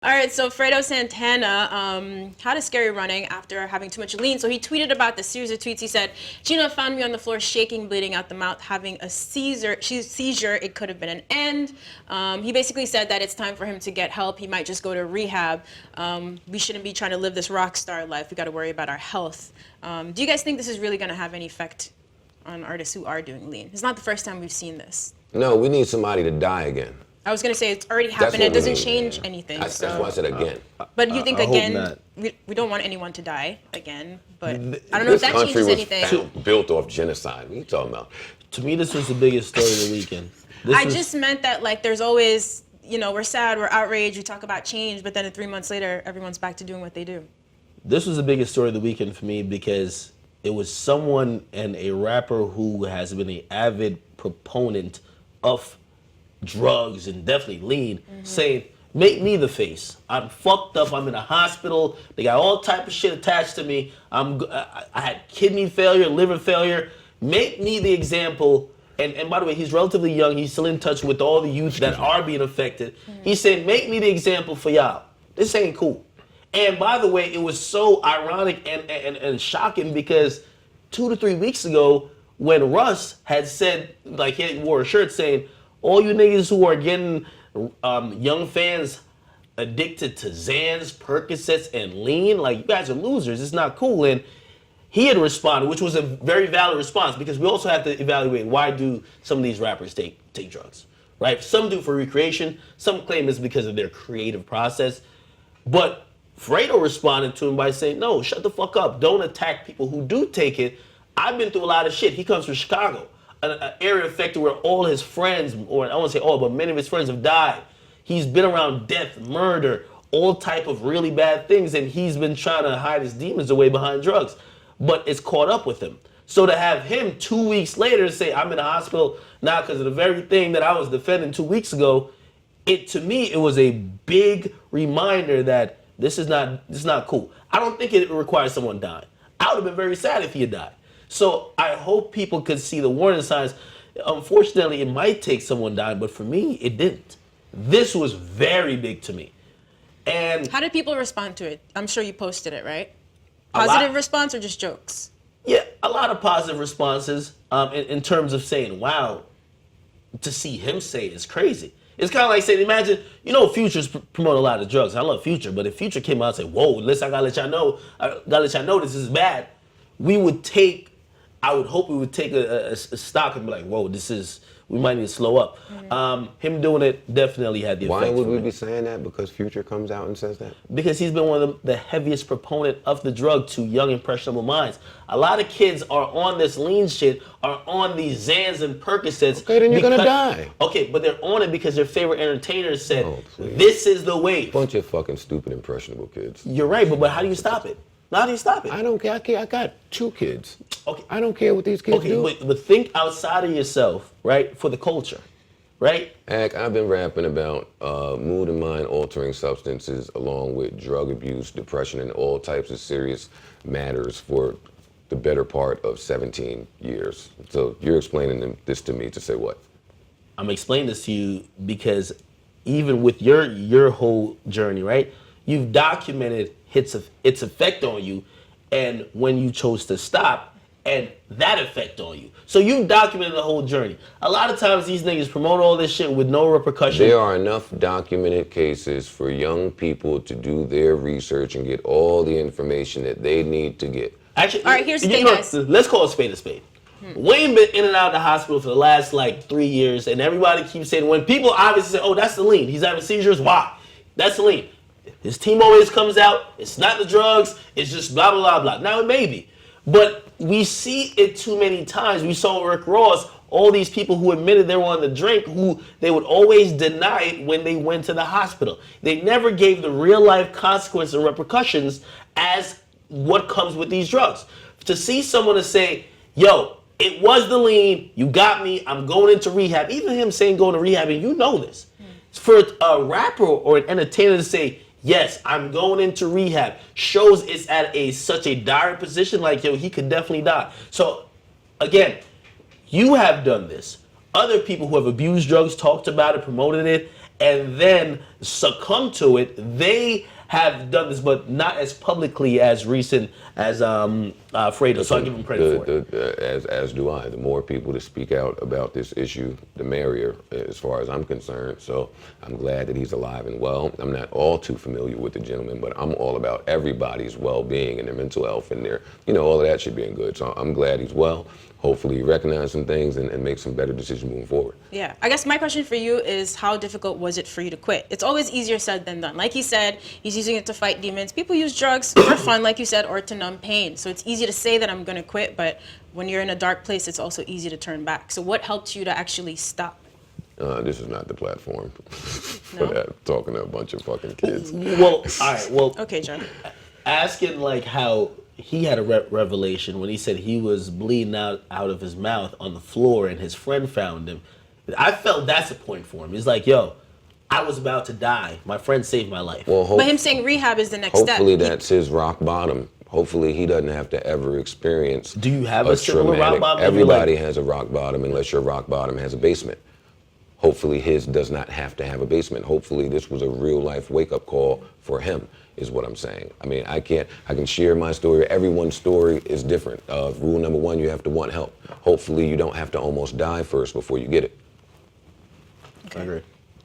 All right, so Fredo Santana had a scary running after having too much lean. So he tweeted about this series of tweets. He said, Gina found me on the floor shaking, bleeding out the mouth, having a seizure. It could have been an end. He basically said that it's time for him to get help. He might just go to rehab. We shouldn't be trying to live this rock star life. We got to worry about our health. Do you guys think this is really going to have any effect on artists who are doing lean? It's not the first time we've seen this. No, we need somebody to die again. I was going to say it's already happened. It doesn't change anything. That's why I said again. But you think again, we don't want anyone to die again, but I don't know if that changes anything. This country was built off genocide. What are you talking about? To me, this was the biggest story of the weekend. I just meant that, like, there's always, we're sad, we're outraged, we talk about change, but then 3 months later, everyone's back to doing what they do. This was the biggest story of the weekend for me because it was someone and a rapper who has been an avid proponent of drugs and definitely lean, saying, make me the face. I'm fucked up. I'm in a hospital. They got all type of shit attached to me. I had kidney failure, liver failure. Make me the example. And by the way, he's relatively young. He's still in touch with all the youth that are being affected. He said, make me the example for y'all. This ain't cool. And by the way, it was so ironic and shocking because 2 to 3 weeks ago, when Russ had said, like, he wore a shirt saying, all you niggas who are getting young fans addicted to Xans, Percocets, and lean, like, you guys are losers. It's not cool. And he had responded, which was a very valid response because we also have to evaluate why do some of these rappers take drugs, right? Some do for recreation. Some claim it's because of their creative process. But Fredo responded to him by saying, no, shut the fuck up. Don't attack people who do take it. I've been through a lot of shit. He comes from Chicago, an area affected where all his friends, or I won't say all, but many of his friends have died. He's been around death, murder, all type of really bad things, and he's been trying to hide his demons away behind drugs. But it's caught up with him. So to have him 2 weeks later say, I'm in the hospital now because of the very thing that I was defending 2 weeks ago, to me, it was a big reminder that this is not cool. I don't think it requires someone dying. I would have been very sad if he had died. So I hope people could see the warning signs. Unfortunately, it might take someone dying, but for me, it didn't. This was very big to me. And how did people respond to it? I'm sure you posted it, right? Positive response or just jokes? Yeah, a lot of positive responses in terms of saying, wow, to see him say it is crazy. It's kind of like saying, imagine, Future's promote a lot of drugs. I love Future, but if Future came out and said, whoa, listen, I gotta let y'all know this is bad, I would hope we would take a stock and be like, whoa, we might need to slow up. Him doing it definitely had the effect. Why would we be saying that? Because Future comes out and says that? Because he's been one of the heaviest proponent of the drug to young, impressionable minds. A lot of kids are on this lean shit, are on these Xans and Percocets. Okay, then you're going to die. Okay, but they're on it because their favorite entertainers said, this is the wave. Bunch of fucking stupid, impressionable kids. You're right, but how do you stop it? How do you stop it? I don't care. I got 2 kids. Okay. I don't care what these kids do. But think outside of yourself, right? For the culture, right? Heck, I've been rapping about mood and mind altering substances along with drug abuse, depression, and all types of serious matters for the better part of 17 years. So you're explaining this to me to say what? I'm explaining this to you because even with your whole journey, right? You've documented its effect on you, and when you chose to stop, and that effect on you. So you've documented the whole journey. A lot of times these niggas promote all this shit with no repercussions. There are enough documented cases for young people to do their research and get all the information that they need to get. Actually, all right, here's the thing, guys. Let's call a spade a spade. Wayne been in and out of the hospital for the last 3 years, and everybody keeps saying, when people obviously say, oh, that's the lean, he's having seizures, why? That's the lean. His team always comes out, it's not the drugs, it's just blah, blah, blah, blah. Now, it may be. But we see it too many times. We saw Rick Ross, all these people who admitted they were on the drink, who they would always deny it when they went to the hospital. They never gave the real-life consequences and repercussions as what comes with these drugs. To see someone to say, yo, it was the lean, you got me, I'm going into rehab. Even him saying going to rehab, and you know this. For a rapper or an entertainer to say, yes, I'm going into rehab, shows it's at such a dire position, like, yo, he could definitely die. So, again, you have done this. Other people who have abused drugs talked about it, promoted it, and then succumb to it. They have done this, but not as publicly as recent as Fredo. So I give him credit for it. As do I. The more people to speak out about this issue, the merrier, as far as I'm concerned. So I'm glad that he's alive and well. I'm not all too familiar with the gentleman, but I'm all about everybody's well-being and their mental health and their, all of that should be in good. So I'm glad he's well. Hopefully he recognizes some things and make some better decisions moving forward. Yeah, I guess my question for you is, how difficult was it for you to quit? It's always easier said than done. Like he said, he's using it to fight demons. People use drugs for fun, like you said, or to numb pain. So it's easy to say that I'm going to quit, but when you're in a dark place, it's also easy to turn back. So what helped you to actually stop? This is not the platform for No? that, talking to a bunch of fucking kids. Well, all right. Well, Okay, John. asking like how he had a revelation when he said he was bleeding out of his mouth on the floor and his friend found him. I felt that's a point for him. He's like, yo, I was about to die. My friend saved my life. Well, But him saying rehab is the next step. hopefully that's his rock bottom. Hopefully he doesn't have to ever experience. Do you have a similar rock bottom? Everybody has a rock bottom unless your rock bottom has a basement. Hopefully his does not have to have a basement. Hopefully this was a real life wake up call for him, is what I'm saying. I mean, I can share my story. Everyone's story is different. Rule number one, you have to want help. Hopefully you don't have to almost die first before you get it. I agree.